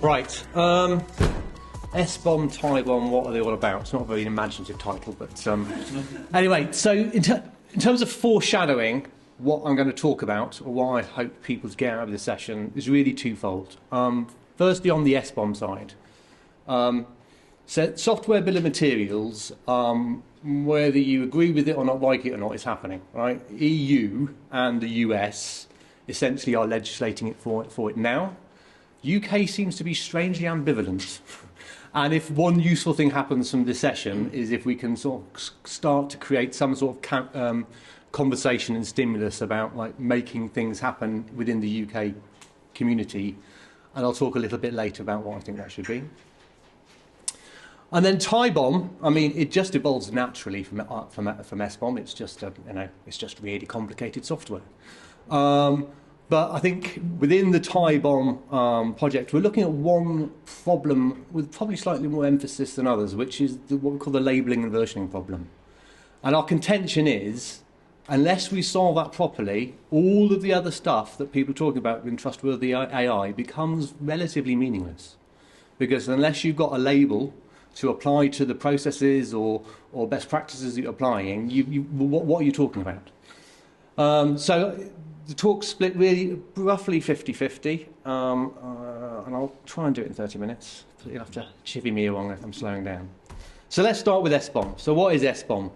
Right. SBOM Taiwan, what are they all about? It's not a very imaginative title, but anyway, so in terms of foreshadowing, what I'm going to talk about, or what I hope people to get out of this session, is really twofold. Firstly, on the SBOM side. So software bill of materials, whether you agree with it or not like it or not, is happening, right? EU and the US essentially are legislating it for it now. UK seems to be strangely ambivalent. And if one useful thing happens from this session is if we can sort of start to create some sort of conversation and stimulus about like making things happen within the UK community. And I'll talk a little bit later about what I think that should be. And then TIBOM, I mean, it just evolves naturally from SBOM. It's just it's just really complicated software. But I think within the TIBOM project, we're looking at one problem with probably slightly more emphasis than others, which is what we call the labelling and versioning problem. And our contention is, unless we solve that properly, all of the other stuff that people talk about in trustworthy AI becomes relatively meaningless. Because unless you've got a label to apply to the processes or best practices that you're applying, what are you talking about? So the talk's split really roughly 50-50, and I'll try and do it in 30 minutes. You'll have to chivvy me along if I'm slowing down. So let's start with SBOM. So what is SBOM?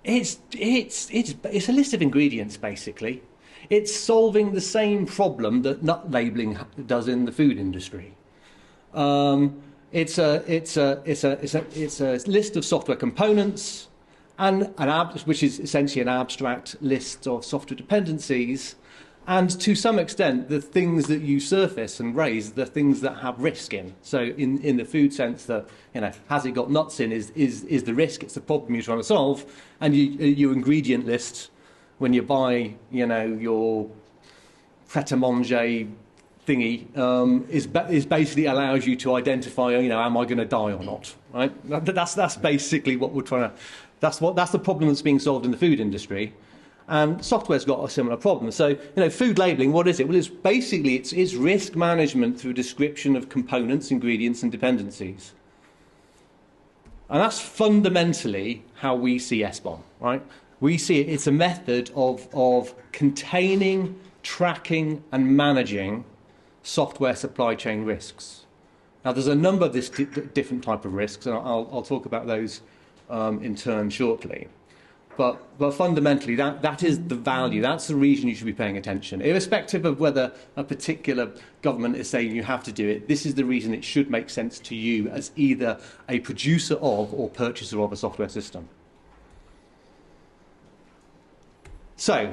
It's a list of ingredients, basically. It's solving the same problem that nut labelling does in the food industry. It's a list of software components, and which is essentially an abstract list of software dependencies, and to some extent the things that you surface and raise, the things that have risk in. So in the food sense, that has it got nuts in is the risk. It's the problem you're trying to solve, and your ingredient list when you buy your pret-a-manger thingy is basically allows you to identify, am I going to die or not? Right? That's basically what we're trying to. That's the problem that's being solved in the food industry, and software's got a similar problem. So food labelling, what is it? Well, it's basically it's risk management through description of components, ingredients, and dependencies, and that's fundamentally how we see SBOM. Right? We see it's a method of containing, tracking, and managing software supply chain risks. Now, there's a number of different type of risks, and I'll talk about those in turn shortly. But fundamentally, that is the value. That's the reason you should be paying attention. Irrespective of whether a particular government is saying you have to do it, this is the reason it should make sense to you as either a producer of or purchaser of a software system. So,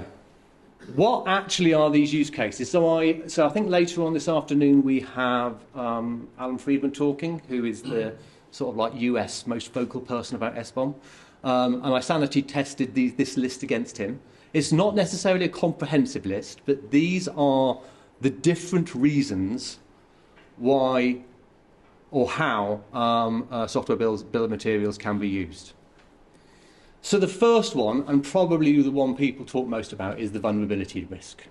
what actually are these use cases? So I think later on this afternoon we have Alan Friedman talking, who is the sort of like US most vocal person about SBOM. And I sanity tested this list against him. It's not necessarily a comprehensive list, but these are the different reasons why or how software bill of materials can be used. So the first one, and probably the one people talk most about, is the vulnerability risk.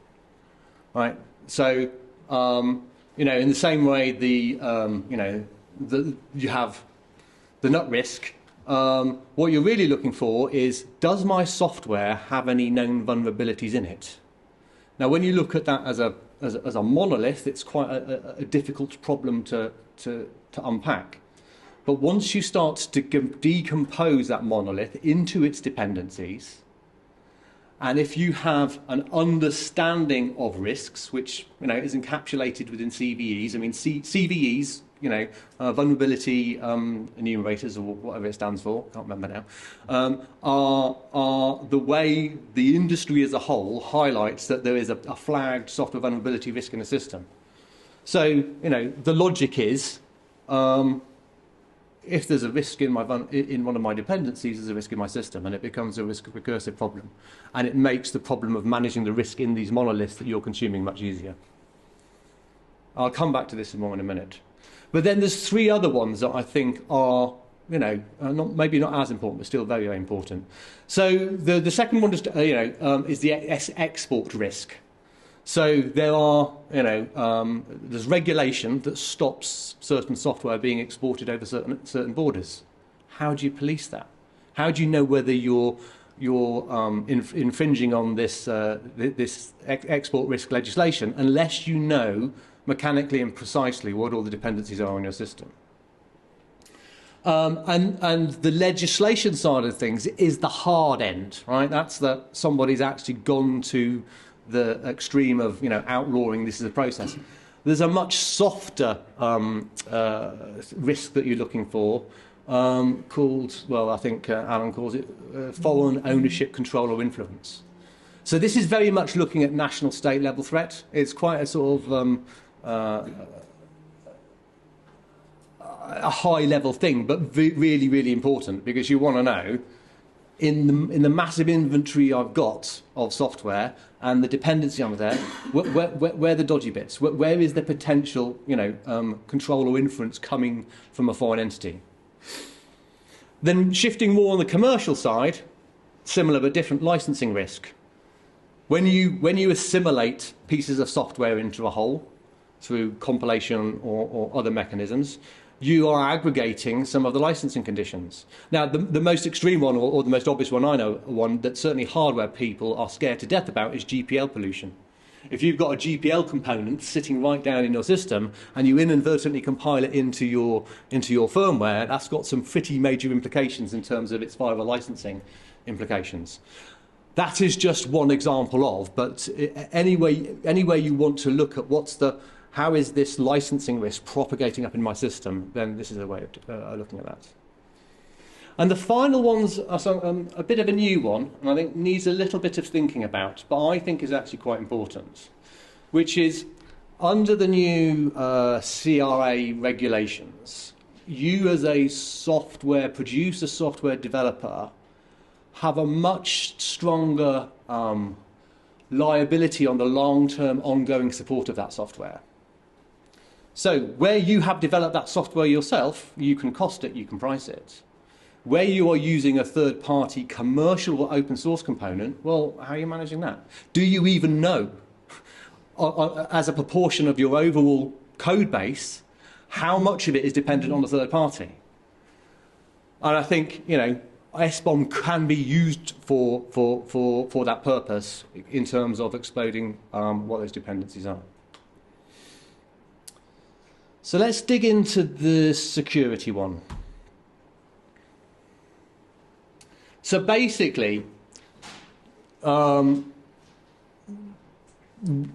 Right? So, in the same way you have the nut risk, what you're really looking for is, does my software have any known vulnerabilities in it? Now, when you look at that as a monolith, it's quite a difficult problem to unpack. But once you start to decompose that monolith into its dependencies, and if you have an understanding of risks, which is encapsulated within CVEs, I mean CVEs, vulnerability enumerators, or whatever it stands for, can't remember now, are the way the industry as a whole highlights that there is a flagged software vulnerability risk in a system. So the logic is, if there's a risk in one of my dependencies, there's a risk in my system, and it becomes a risk recursive problem. And it makes the problem of managing the risk in these monoliths that you're consuming much easier. I'll come back to this more in a minute. But then there's three other ones that I think are, maybe not as important, but still very, very important. So the second one is the export risk. So there are, there's regulation that stops certain software being exported over certain borders. How do you police that? How do you know whether you're infringing on this export risk legislation unless you know mechanically and precisely what all the dependencies are on your system? And the legislation side of things is the hard end, right? That's that somebody's actually gone to the extreme of outlawing this as a process. There's a much softer risk that you're looking for, called, well, I think Alan calls it foreign ownership, control or influence. So this is very much looking at national state level threat. It's quite a sort of a high level thing, but really, really important, because you want to know in the massive inventory I've got of software and the dependency on there, where are the dodgy bits? Where is the potential, control or influence coming from a foreign entity? Then shifting more on the commercial side, similar but different licensing risk. When you assimilate pieces of software into a whole through compilation or other mechanisms, you are aggregating some of the licensing conditions. Now, the most extreme one, or the most obvious one I know, one that certainly hardware people are scared to death about, is GPL pollution. If you've got a GPL component sitting right down in your system and you inadvertently compile it into your firmware, that's got some pretty major implications in terms of its viral licensing implications. That is just one example of, but any way you want to look at how is this licensing risk propagating up in my system, then this is a way of looking at that. And the final one's a bit of a new one, and I think needs a little bit of thinking about, but I think is actually quite important, which is under the new CRA regulations, you as a software producer, software developer, have a much stronger liability on the long-term ongoing support of that software. So where you have developed that software yourself, you can cost it, you can price it. Where you are using a third-party commercial or open source component, well, how are you managing that? Do you even know, as a proportion of your overall code base, how much of it is dependent on the third party? And I think, SBOM can be used for that purpose in terms of exploding what those dependencies are. So let's dig into the security one. So basically,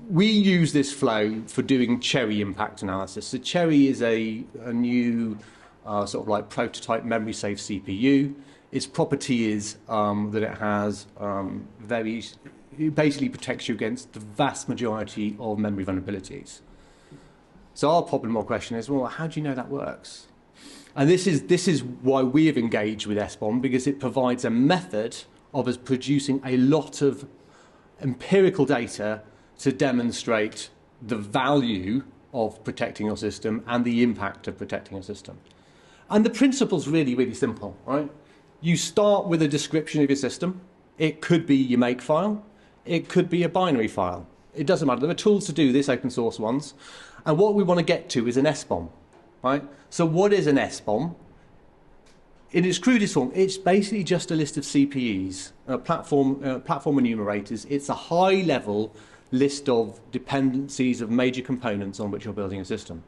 we use this flow for doing Cherry impact analysis. So Cherry is a new sort of like prototype memory safe CPU. Its property is that it has it basically protects you against the vast majority of memory vulnerabilities. So our problem or question is, well, how do you know that works? And this is why we have engaged with SBOM, because it provides a method of us producing a lot of empirical data to demonstrate the value of protecting your system and the impact of protecting your system. And the principle's really, really simple, right? You start with a description of your system. It could be your make file. It could be a binary file. It doesn't matter. There are tools to do this, open source ones. And what we want to get to is an SBOM, right? So what is an SBOM? In its crudest form, it's basically just a list of CPEs, platform enumerators. It's a high-level list of dependencies of major components on which you're building a system.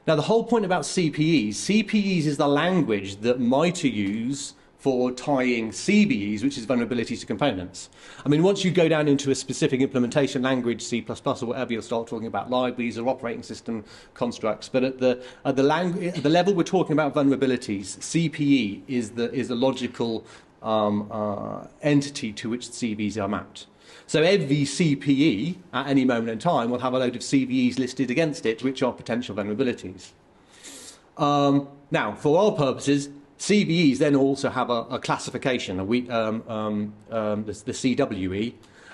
Now, the whole point about CPEs is the language that MITRE use for tying CVEs, which is vulnerabilities to components. I mean, once you go down into a specific implementation language, C++ or whatever, you'll start talking about libraries or operating system constructs. But at the level we're talking about vulnerabilities, CPE is the logical entity to which CVEs are mapped. So every CPE at any moment in time will have a load of CVEs listed against it, which are potential vulnerabilities. Now, for our purposes, CVEs then also have a classification, the CWE,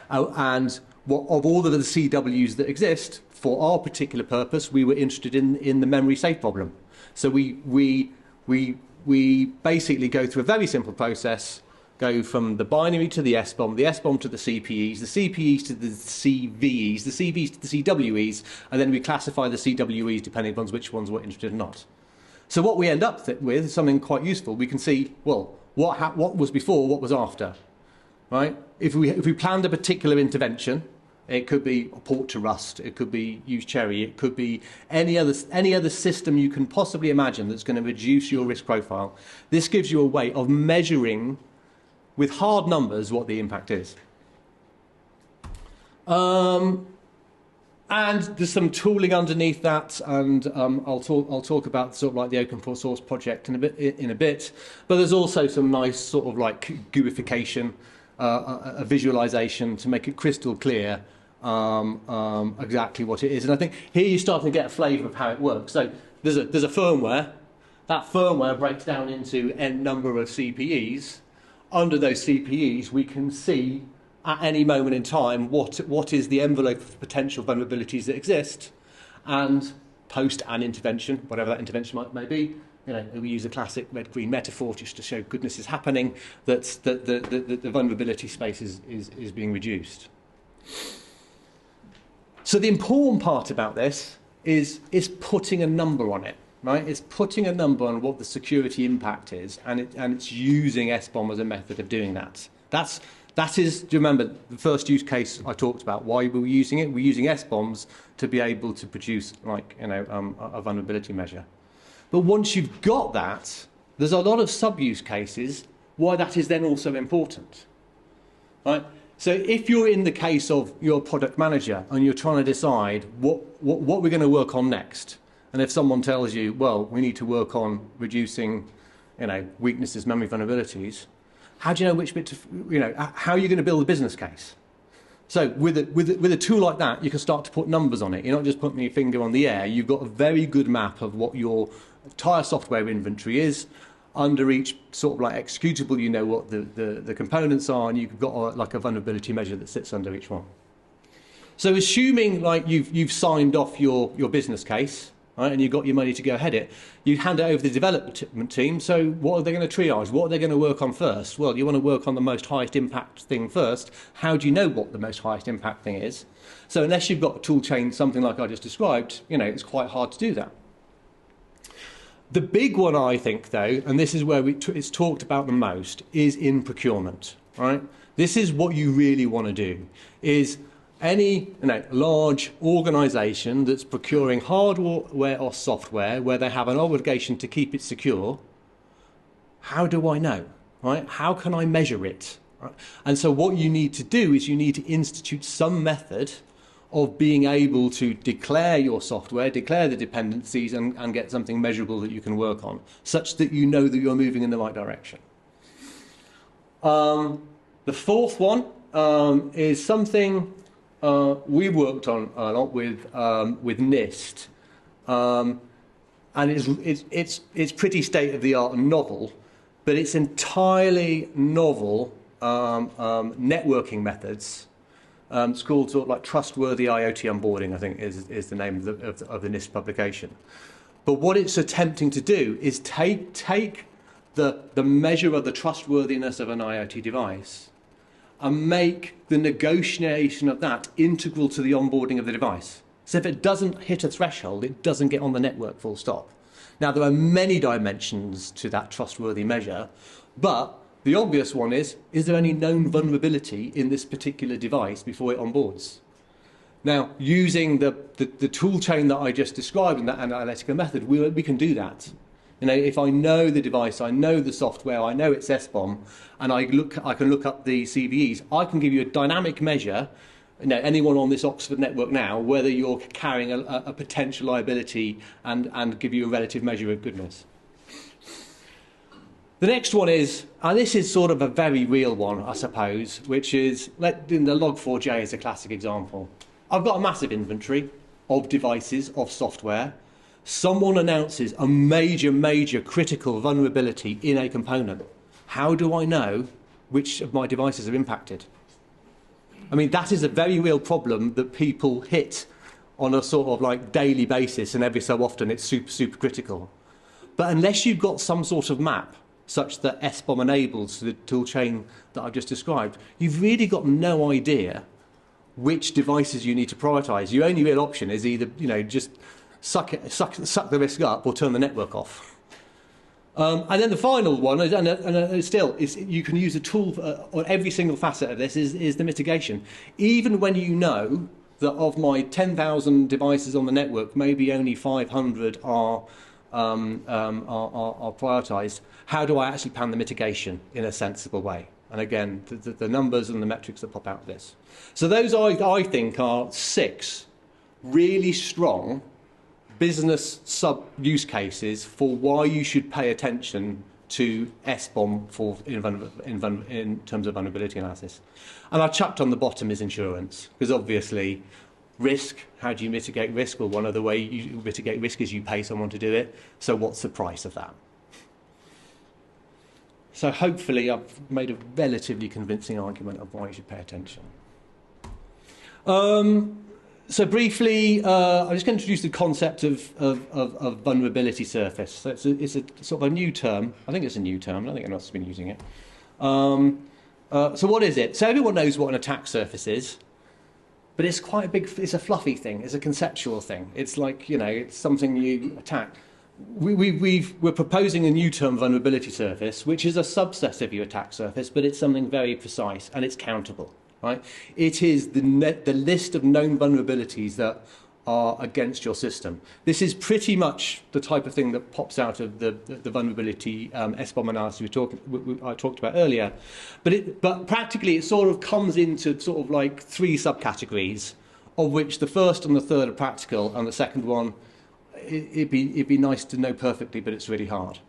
and of all of the CWs that exist, for our particular purpose, we were interested in the memory safe problem. So we basically go through a very simple process go from the binary to the SBOM to the CPEs, the CPEs to the CVEs, the CVEs to the CWEs, and then we classify the CWEs depending on which ones we're interested in or not. So what we end up with is something quite useful. We can see, well, what was before, what was after, right? If we planned a particular intervention, it could be a port to rust, it could be use cherry, it could be any other system you can possibly imagine that's going to reduce your risk profile. This gives you a way of measuring with hard numbers what the impact is. And there's some tooling underneath that, and I'll talk about sort of like the open source project in a bit. But there's also some nice sort of like GUIfication, a visualization to make it crystal clear exactly what it is. And I think here you're starting to get a flavour of how it works. So there's a firmware. That firmware breaks down into n number of CPEs. Under those CPEs, we can see at any moment in time what is the envelope of potential vulnerabilities that exist, and post an intervention, whatever that intervention may be. You know, we use a classic red-green metaphor just to show goodness is happening, that the vulnerability space is being reduced. So the important part about this is putting a number on it, right? It's putting a number on what the security impact is, and it's using SBOM as a method of doing that. That is, do you remember the first use case I talked about? Why we were using it? We're using SBOMs to be able to produce, like, you know, a vulnerability measure. But once you've got that, there's a lot of sub-use cases why that is then also important, right? So if you're in the case of your product manager and you're trying to decide what we're going to work on next, and if someone tells you, well, we need to work on reducing, you know, weaknesses, memory vulnerabilities, how do you know which bit to, you know, how are you going to build a business case? So with a tool like that, you can start to put numbers on it. You're not just putting your finger on the air. You've got a very good map of what your entire software inventory is. Under each sort of like executable, you know what the components are, and you've got like a vulnerability measure that sits under each one. So assuming like you've signed off your business case, right, and you've got your money to go ahead it, you hand it over to the development team. So what are they going to triage? What are they going to work on first? Well, you want to work on the most highest impact thing first. How do you know what the most highest impact thing is? So unless you've got a tool chain, something like I just described, you know, it's quite hard to do that. The big one, I think, though, and this is where it's talked about the most, is in procurement, right? This is what you really want to do, is any large organisation that's procuring hardware or software where they have an obligation to keep it secure, how do I know, right? How can I measure it? Right? And so what you need to do is you need to institute some method of being able to declare your software, declare the dependencies, and get something measurable that you can work on, such that you know that you're moving in the right direction. The fourth one is something we worked on a lot with NIST, and it's pretty state-of-the-art and novel, but it's entirely novel networking methods. It's called sort of like Trustworthy IoT Onboarding, I think is the name of the NIST publication. But what it's attempting to do is take the measure of the trustworthiness of an IoT device and make the negotiation of that integral to the onboarding of the device. So if it doesn't hit a threshold, it doesn't get on the network, full stop. Now, there are many dimensions to that trustworthy measure, but the obvious one is there any known vulnerability in this particular device before it onboards? Now, using the tool chain that I just described in that analytical method, we can do that. You know, if I know the device, I know the software, I know it's SBOM, and I can look up the CVEs, I can give you a dynamic measure, you know, anyone on this Oxford network now, whether you're carrying a potential liability and give you a relative measure of goodness. The next one is, and this is sort of a very real one, I suppose, which is, in the Log4j is a classic example. I've got a massive inventory of devices, of software. Someone announces a major critical vulnerability in a component. How do I know which of my devices are impacted? I mean, that is a very real problem that people hit on a sort of like daily basis, and every so often it's super critical. But unless you've got some sort of map such that SBOM enables the tool chain that I've just described, you've really got no idea which devices you need to prioritize. Your only real option is either, just suck the risk up or turn the network off. And then the final one, is you can use a tool on every single facet of this, is the mitigation. Even when you know that of my 10,000 devices on the network, maybe only 500 are prioritised, how do I actually plan the mitigation in a sensible way? And again, the numbers and the metrics that pop out of this. So those, I think, are 6 really strong business sub-use cases for why you should pay attention to SBOM in terms of vulnerability analysis. And I chucked on the bottom is insurance, because obviously risk, how do you mitigate risk? Well, one of the ways you mitigate risk is you pay someone to do it. So what's the price of that? So hopefully I've made a relatively convincing argument of why you should pay attention. So briefly, I'm just going to introduce the concept of vulnerability surface. So it's a sort of a new term. I think it's a new term. I don't think anyone else has been using it. So what is it? So everyone knows what an attack surface is, but it's quite a big, it's a fluffy thing. It's a conceptual thing. It's like, it's something you attack. We're proposing a new term, vulnerability surface, which is a subset of your attack surface, but it's something very precise and it's countable. Right? It is the list of known vulnerabilities that are against your system. This is pretty much the type of thing that pops out of the vulnerability SBOM analysis I talked about earlier. But practically it sort of comes into sort of like 3 subcategories, of which the first and the third are practical, and the second one, it'd be nice to know perfectly, but it's really hard.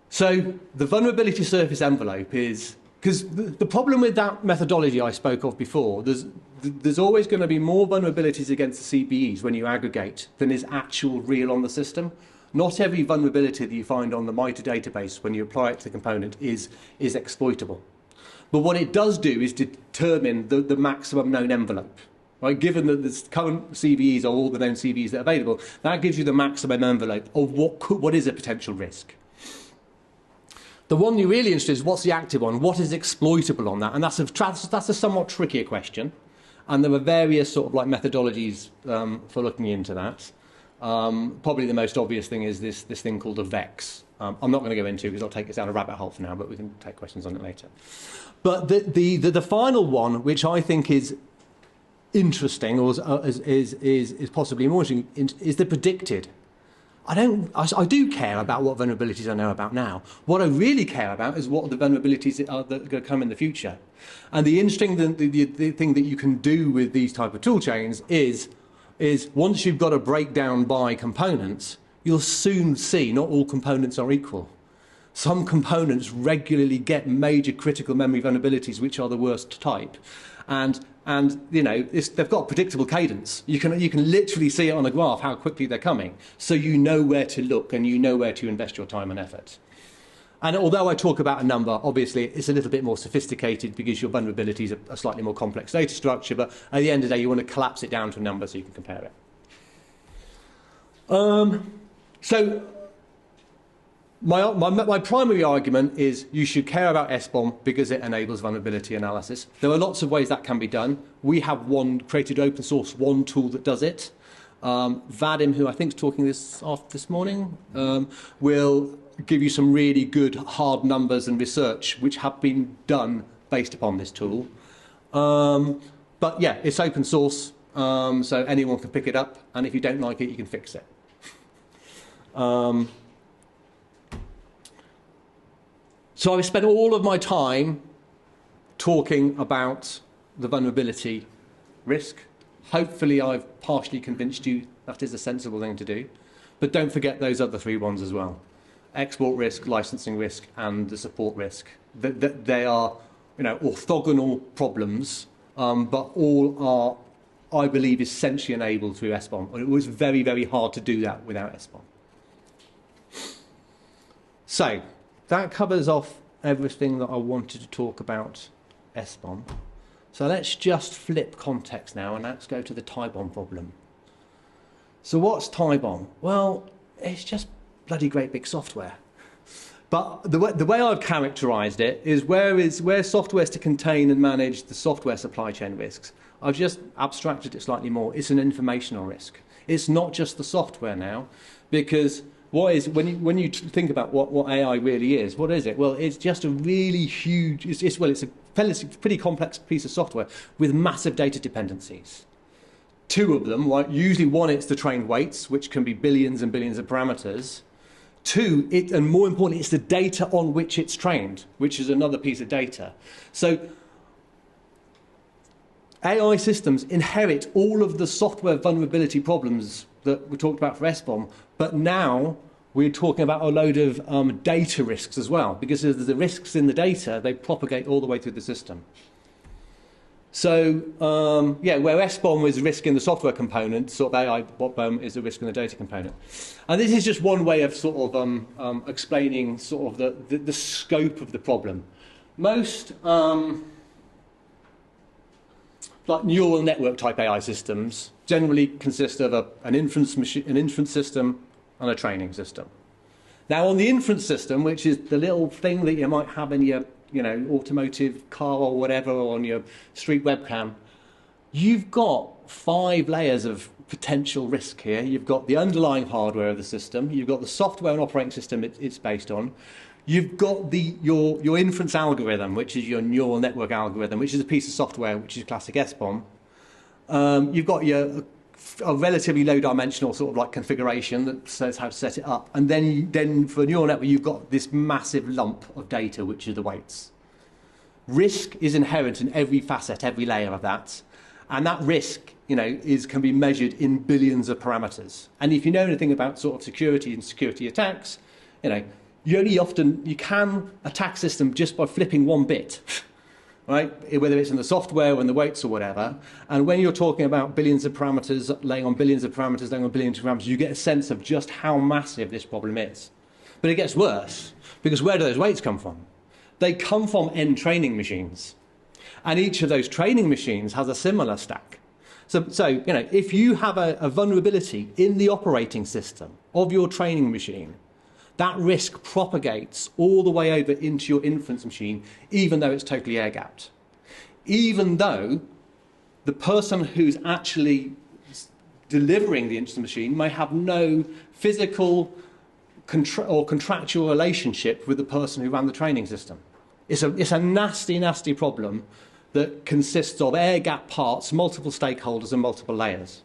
So the vulnerability surface envelope is, because the problem with that methodology I spoke of before, there's always going to be more vulnerabilities against the CVEs when you aggregate than is actual real on the system. Not every vulnerability that you find on the MITRE database when you apply it to the component is exploitable. But what it does do is determine the maximum known envelope. Right? Given that the current CVEs are all the known CVEs that are available, that gives you the maximum envelope of what is a potential risk. The one you're really interested in is what's the active one, what is exploitable on that, and that's a somewhat trickier question, and there are various sort of like methodologies for looking into that. Probably the most obvious thing is this thing called a VEX. I'm not going to go into it because I'll take us down a rabbit hole for now, but we can take questions on it later. But the final one, which I think is interesting or is possibly more interesting, is the predicted. I do care about what vulnerabilities I know about now. What I really care about is what the vulnerabilities that are going to come in the future. And the interesting the thing that you can do with these type of tool chains is once you've got a breakdown by components, you'll soon see not all components are equal. Some components regularly get major critical memory vulnerabilities, which are the worst type. And they've got a predictable cadence. You can literally see it on a graph how quickly they're coming, so you know where to look and you know where to invest your time and effort. And although I talk about a number, obviously it's a little bit more sophisticated because your vulnerabilities are a slightly more complex data structure, but at the end of the day you want to collapse it down to a number so you can compare it. So my primary argument is you should care about SBOM because it enables vulnerability analysis. There are lots of ways that can be done. We have created open source one tool that does it. Vadim, who I think is talking this morning, will give you some really good hard numbers and research which have been done based upon this tool. But yeah, it's open source, so anyone can pick it up, and if you don't like it, you can fix it. So I've spent all of my time talking about the vulnerability risk. Hopefully I've partially convinced you that is a sensible thing to do. But don't forget those other 3 ones as well. Export risk, licensing risk, and the support risk. They are orthogonal problems, but all are, I believe, essentially enabled through SBOM. And it was very, very hard to do that without SBOM. So that covers off everything that I wanted to talk about SBOM. So let's just flip context now and let's go to the TIBOM problem. So what's TIBOM? Well, it's just bloody great big software. But the way I've characterised it is where software is to contain and manage the software supply chain risks. I've just abstracted it slightly more. It's an informational risk. It's not just the software now, because when you think about what AI really is, what is it? Well, it's just a really huge. It's a pretty complex piece of software with massive data dependencies. Two of them, usually one, it's the trained weights, which can be billions and billions of parameters. Two, and more importantly, it's the data on which it's trained, which is another piece of data. So AI systems inherit all of the software vulnerability problems that we talked about for SBOM, but now we're talking about a load of data risks as well, because if the risks in the data, they propagate all the way through the system. So, where SBOM is risk in the software component, sort of AI is the risk in the data component. And this is just one way of sort of explaining sort of the scope of the problem. Most like neural network type AI systems generally consist of an inference system and a training system. Now, on the inference system, which is the little thing that you might have in your automotive car or whatever, or on your street webcam, you've got 5 layers of potential risk here. You've got the underlying hardware of the system, you've got the software and operating system it's based on, you've got your inference algorithm, which is your neural network algorithm, which is a piece of software which is classic SBOM. You've got a relatively low-dimensional sort of like configuration that says how to set it up. And then for neural network, you've got this massive lump of data, which is the weights. Risk is inherent in every facet, every layer of that. And that risk, can be measured in billions of parameters. And if you know anything about sort of security and security attacks, you can attack a system just by flipping one bit. Right? Whether it's in the software or in the weights or whatever. And when you're talking about billions of parameters, laying on billions of parameters, laying on billions of parameters, you get a sense of just how massive this problem is. But it gets worse, because where do those weights come from? They come from end training machines. And each of those training machines has a similar stack. So if you have a vulnerability in the operating system of your training machine, that risk propagates all the way over into your inference machine, even though it's totally air-gapped. Even though the person who's actually delivering the inference machine may have no physical or contractual relationship with the person who ran the training system. It's a nasty, nasty problem that consists of air-gapped parts, multiple stakeholders, and multiple layers.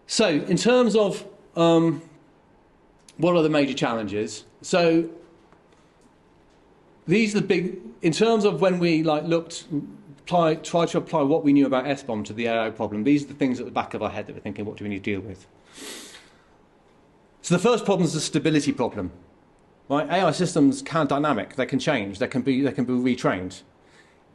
So, in terms of what are the major challenges? So these are the big, in terms of when we try to apply what we knew about SBOM to the AI problem, these are the things at the back of our head that we're thinking, what do we need to deal with? So the first problem is the stability problem. Right? AI systems can dynamic, they can change, they can be retrained.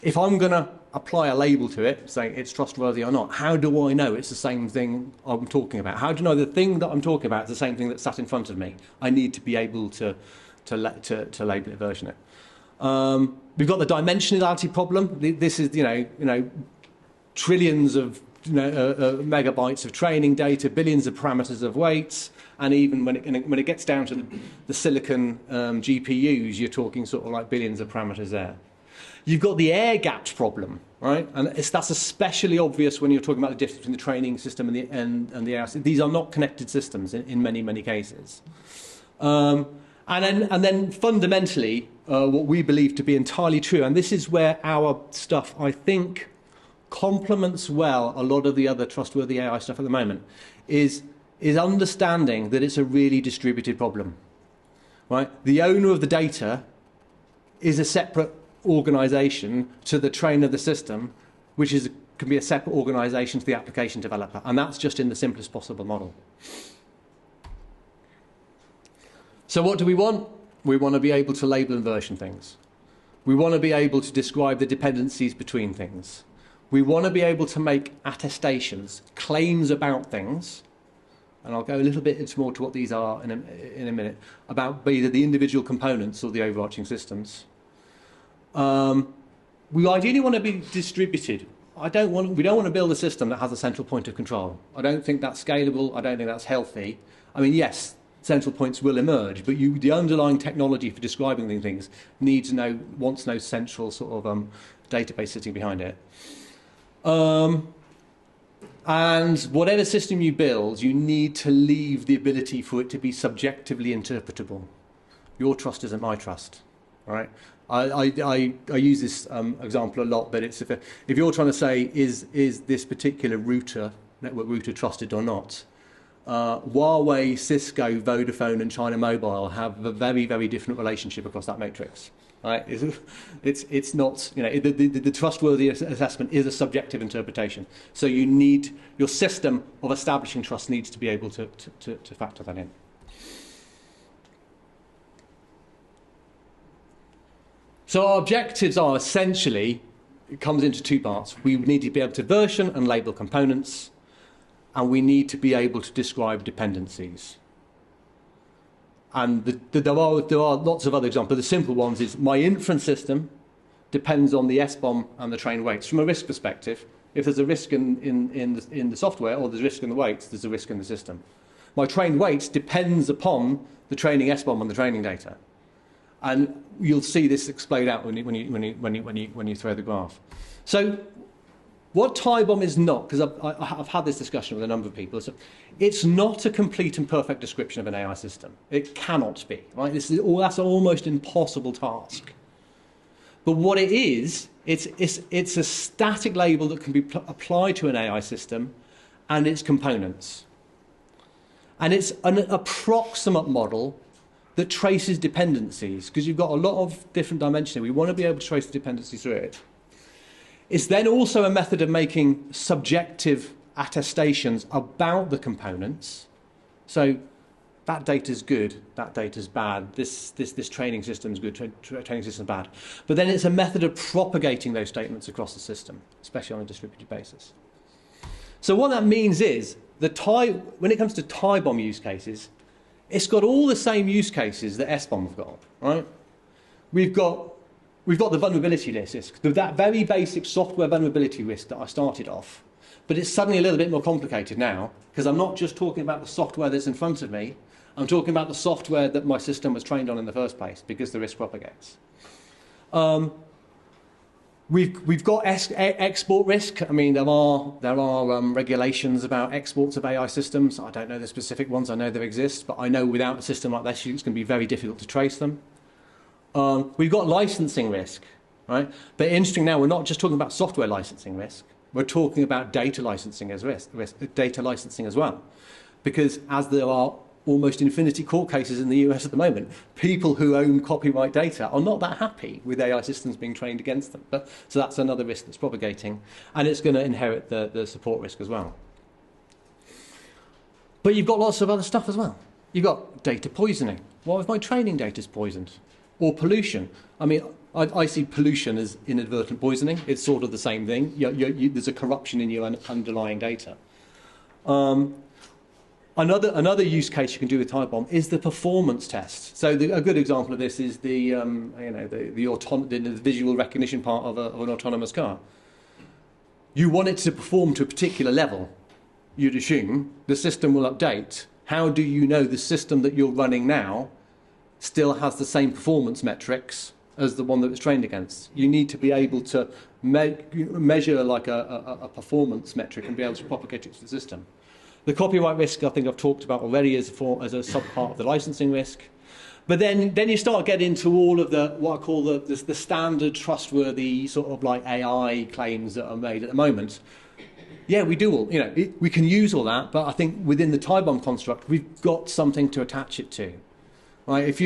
If I'm going to apply a label to it, saying it's trustworthy or not, how do I know it's the same thing I'm talking about? How do I know the thing that I'm talking about is the same thing that's sat in front of me? I need to be able to label it, version it. We've got the dimensionality problem. This is trillions of megabytes of training data, billions of parameters of weights, and even when it gets down to the silicon GPUs, you're talking sort of like billions of parameters there. You've got the air-gapped problem, right? And that's especially obvious when you're talking about the difference between the training system and the AI. These are not connected systems in many, many cases. And then fundamentally, what we believe to be entirely true, and this is where our stuff, I think, complements well a lot of the other trustworthy AI stuff at the moment, is understanding that it's a really distributed problem, right? The owner of the data is a separate organisation to the trainer of the system, which can be a separate organisation to the application developer, and that's just in the simplest possible model. So what do we want? We want to be able to label and version things. We want to be able to describe the dependencies between things. We want to be able to make attestations, claims about things, and I'll go a little bit into more to what these are in a minute, about either the individual components or the overarching systems. We ideally want to be distributed. We don't want to build a system that has a central point of control. I don't think that's scalable. I don't think that's healthy. I mean, yes, central points will emerge, but the underlying technology for describing these things wants no central sort of database sitting behind it. And whatever system you build, you need to leave the ability for it to be subjectively interpretable. Your trust isn't my trust, right? I use this example a lot, but it's if you're trying to say, is this particular network router trusted or not? Huawei, Cisco, Vodafone, and China Mobile have a very, very different relationship across that matrix. Right? It's not, the trustworthy assessment is a subjective interpretation. So your system of establishing trust needs to be able to factor that in. So our objectives are essentially, it comes into two parts. We need to be able to version and label components, and we need to be able to describe dependencies. And there are lots of other examples. The simple ones is my inference system depends on the SBOM and the train weights. From a risk perspective, if there's a risk in the software or there's a risk in the weights, there's a risk in the system. My train weights depends upon the training SBOM and the training data. And you'll see this explode out when you throw the graph. So what TIBOM is not, because I've had this discussion with a number of people, so it's not a complete and perfect description of an AI system. It cannot be. Right? That's an almost impossible task. But what it is, it's a static label that can be applied to an AI system and its components. And it's an approximate model that traces dependencies, because you've got a lot of different dimensions here. We want to be able to trace the dependencies through it. It's then also a method of making subjective attestations about the components. So that data's good, that data's bad, this training system's good, training system's bad. But then it's a method of propagating those statements across the system, especially on a distributed basis. So what that means is, when it comes to TIBOM use cases, it's got all the same use cases that SBOM have got, right? We've got the vulnerability risk, that very basic software vulnerability risk that I started off, but it's suddenly a little bit more complicated now, because I'm not just talking about the software that's in front of me, I'm talking about the software that my system was trained on in the first place, because the risk propagates. We've got export risk. I mean, there are regulations about exports of AI systems. I don't know the specific ones. I know they exist, but I know without a system like this, it's going to be very difficult to trace them. We've got licensing risk, right? But interesting now, we're not just talking about software licensing risk. We're talking about data licensing as data licensing as well, because as there are almost infinity court cases in the US at the moment, people who own copyright data are not that happy with AI systems being trained against them. So that's another risk that's propagating, and it's going to inherit the support risk as well. But you've got lots of other stuff as well. You've got data poisoning. What if my training data's poisoned? Or pollution. I mean, I see pollution as inadvertent poisoning. It's sort of the same thing. There's a corruption in your underlying data. Another use case you can do with TIBOM is the performance test. So a good example of this is the visual recognition part of an autonomous car. You want it to perform to a particular level. You'd assume the system will update. How do you know the system that you're running now still has the same performance metrics as the one that it's trained against? You need to be able to measure like a performance metric and be able to propagate it to the system. The copyright risk, I think I've talked about already as a sub-part of the licensing risk. But then you start getting into all of what I call the standard trustworthy sort of like AI claims that are made at the moment. Yeah, we do all, we can use all that, but I think within the TIBOM construct, we've got something to attach it to. Right? If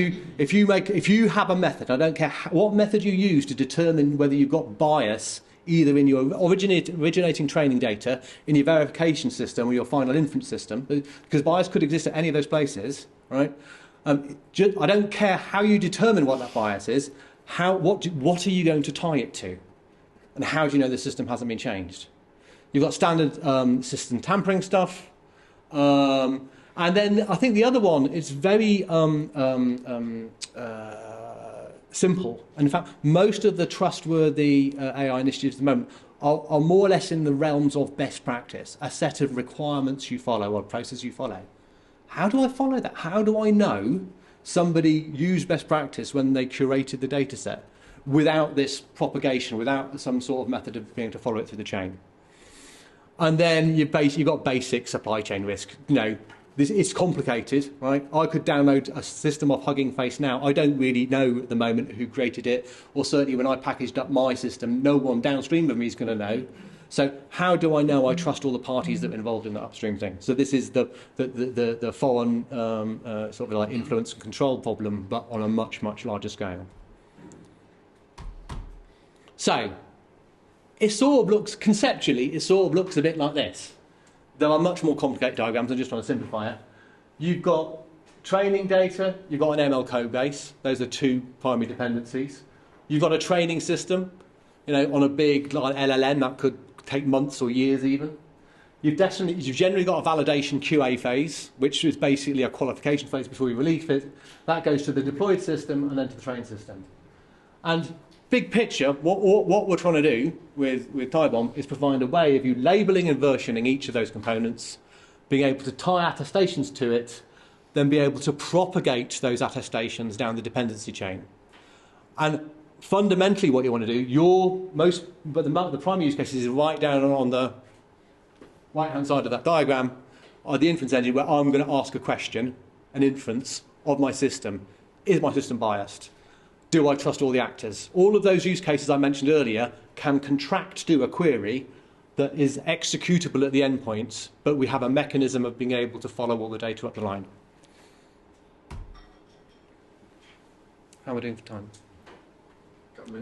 you have a method, I don't care what method you use to determine whether you've got bias either in your originating training data, in your verification system or your final inference system, because bias could exist at any of those places, right? I don't care how you determine what that bias is, what are you going to tie it to? And how do you know the system hasn't been changed? You've got standard system tampering stuff, and then I think the other one is very simple. And in fact, most of the trustworthy AI initiatives at the moment are more or less in the realms of best practice, a set of requirements you follow or a process you follow. how do I follow that? How do I know somebody used best practice when they curated the data set without this propagation, without some sort of method of being able to follow it through the chain? And then you've got basic supply chain risk. It's complicated, right? I could download a system of Hugging Face now. I don't really know at the moment who created it, or certainly when I packaged up my system, no one downstream of me is going to know. So how do I know I trust all the parties that are involved in the upstream thing? So this is the foreign sort of like influence and control problem, but on a much, much larger scale. So conceptually, it sort of looks a bit like this. There are much more complicated diagrams. I'm just trying to simplify it. You've got training data. You've got an ML code base. Those are two primary dependencies. You've got a training system. On a big like LLM that could take months or years even. You've generally got a validation QA phase, which is basically a qualification phase before you release it. That goes to the deployed system and then to the trained system. And big picture, what we're trying to do with TieBomb is provide a way of you labeling and versioning each of those components, being able to tie attestations to it, then be able to propagate those attestations down the dependency chain. And fundamentally what you want to do, the primary use case is right down on the right-hand side of that diagram, are the inference engine where I'm going to ask a question, an inference of my system. Is my system biased? Do I trust all the actors? All of those use cases I mentioned earlier can contract to a query that is executable at the endpoints, but we have a mechanism of being able to follow all the data up the line. How are we doing for time?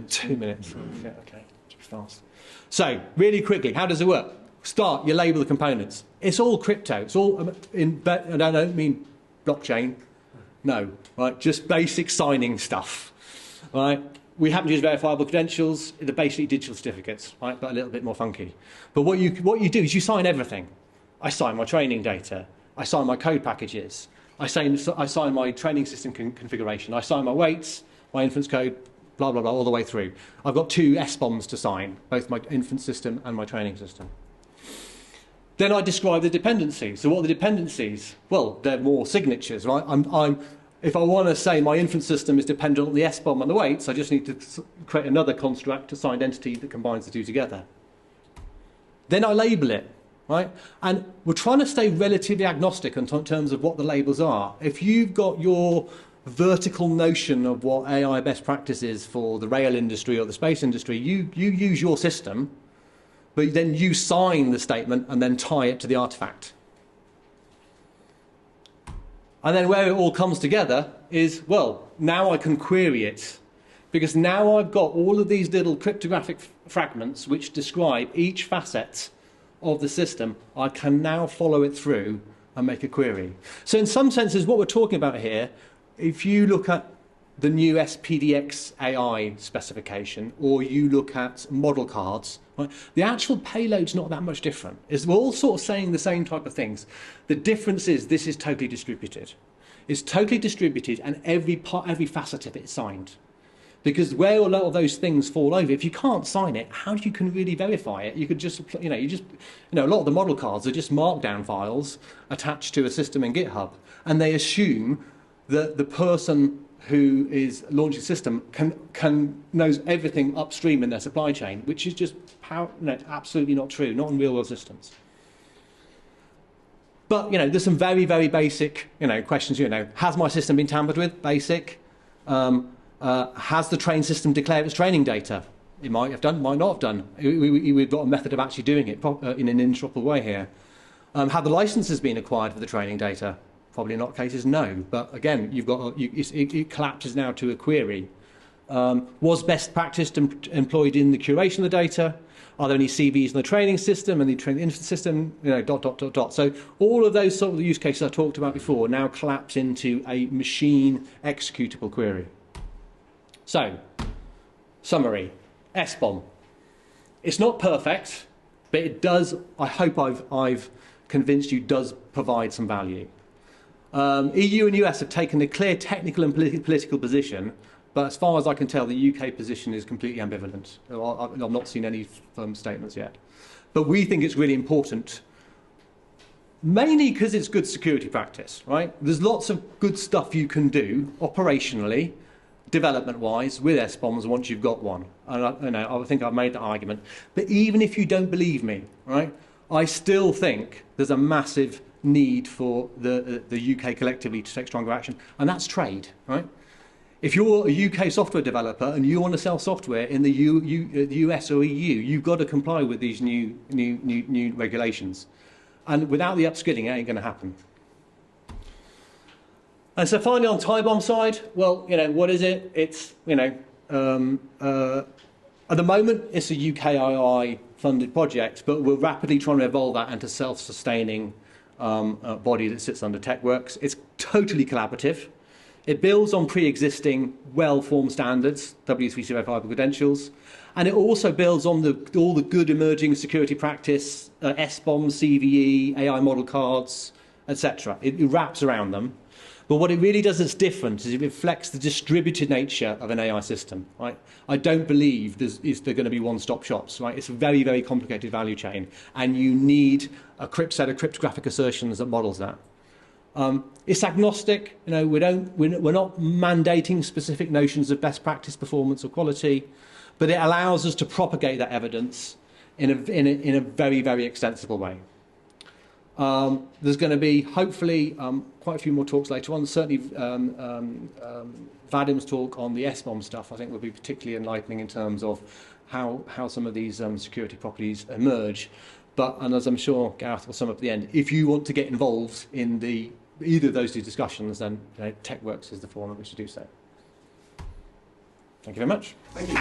2 minutes. Yeah, okay. It's fast. So, really quickly, how does it work? Start, you label the components. It's all crypto. It's all and I don't mean blockchain. No, right? Just basic signing stuff. Right? We happen to use verifiable credentials. They're basically digital certificates, right? But a little bit more funky. But what you do is you sign everything. I sign my training data. I sign my code packages. I sign my training system configuration. I sign my weights, my inference code, blah, blah, blah, all the way through. I've got 2 SBOMs to sign, both my inference system and my training system. Then I describe the dependencies. So what are the dependencies? Well, they're more signatures, right? If I want to say my inference system is dependent on the SBOM and the weights, I just need to create another construct, assigned entity that combines the two together. Then I label it, right? And we're trying to stay relatively agnostic in terms of what the labels are. If you've got your vertical notion of what AI best practice is for the rail industry or the space industry, you use your system, but then you sign the statement and then tie it to the artifact. And then where it all comes together is, well, now I can query it. Because now I've got all of these little cryptographic fragments which describe each facet of the system. I can now follow it through and make a query. So in some senses, what we're talking about here, if you look at the new SPDX AI specification, or you look at model cards, right, the actual payload's not that much different. We're all sort of saying the same type of things. The difference is this is totally distributed. It's totally distributed, and every facet of it is signed. Because where a lot of those things fall over, if you can't sign it, how you can really verify it? You could just, a lot of the model cards are just markdown files attached to a system in GitHub, and they assume that the person who is launching the system knows everything upstream in their supply chain, which is just absolutely not true, not in real-world systems. But there's some very, very basic questions. Has my system been tampered with? Basic. Has the train system declared its training data? It might have done, might not have done. We've got a method of actually doing it in an interoperable way here. Have the licenses been acquired for the training data? Probably not cases, no. But again, it collapses now to a query. Was best practice employed in the curation of the data? Are there any CVs in the training system and the training system? So all of those sort of use cases I talked about before now collapse into a machine executable query. So, summary, SBOM. It's not perfect, but it does, I hope I've convinced you, does provide some value. EU and US have taken a clear technical and political position, but as far as I can tell, the UK position is completely ambivalent. I've not seen any firm statements yet. But we think it's really important mainly because it's good security practice, right? There's lots of good stuff you can do operationally, development-wise, with SBOMs once you've got one. And I think I've made that argument. But even if you don't believe me, right, I still think there's a massive need for the UK collectively to take stronger action, and that's trade, right? If you're a UK software developer and you want to sell software in the US or EU, you've got to comply with these new regulations. And without the upskilling, it ain't going to happen. And so finally, on TIBOM side, well, what is it? It's, at the moment, it's a UKII-funded project, but we're rapidly trying to evolve that into a self-sustaining body that sits under TechWorks. It's totally collaborative. It builds on pre-existing, well-formed standards, W3C5 credentials, and it also builds on all the good emerging security practice, SBOM, CVE, AI model cards, etc. It wraps around them. But what it really does that's different is it reflects the distributed nature of an AI system. Right? I don't believe there going to be one-stop shops. Right? It's a very, very complicated value chain, and you need a set of cryptographic assertions that models that. It's agnostic. We're not mandating specific notions of best practice, performance, or quality, but it allows us to propagate that evidence in a very, very extensible way. There's going to be, hopefully, quite a few more talks later on. Certainly, Vadim's talk on the SBOM stuff, I think, will be particularly enlightening in terms of how some of these security properties emerge. And as I'm sure Gareth will sum up at the end, if you want to get involved in either of those two discussions, then TechWorks is the forum in which to do so. Thank you very much. Thank you.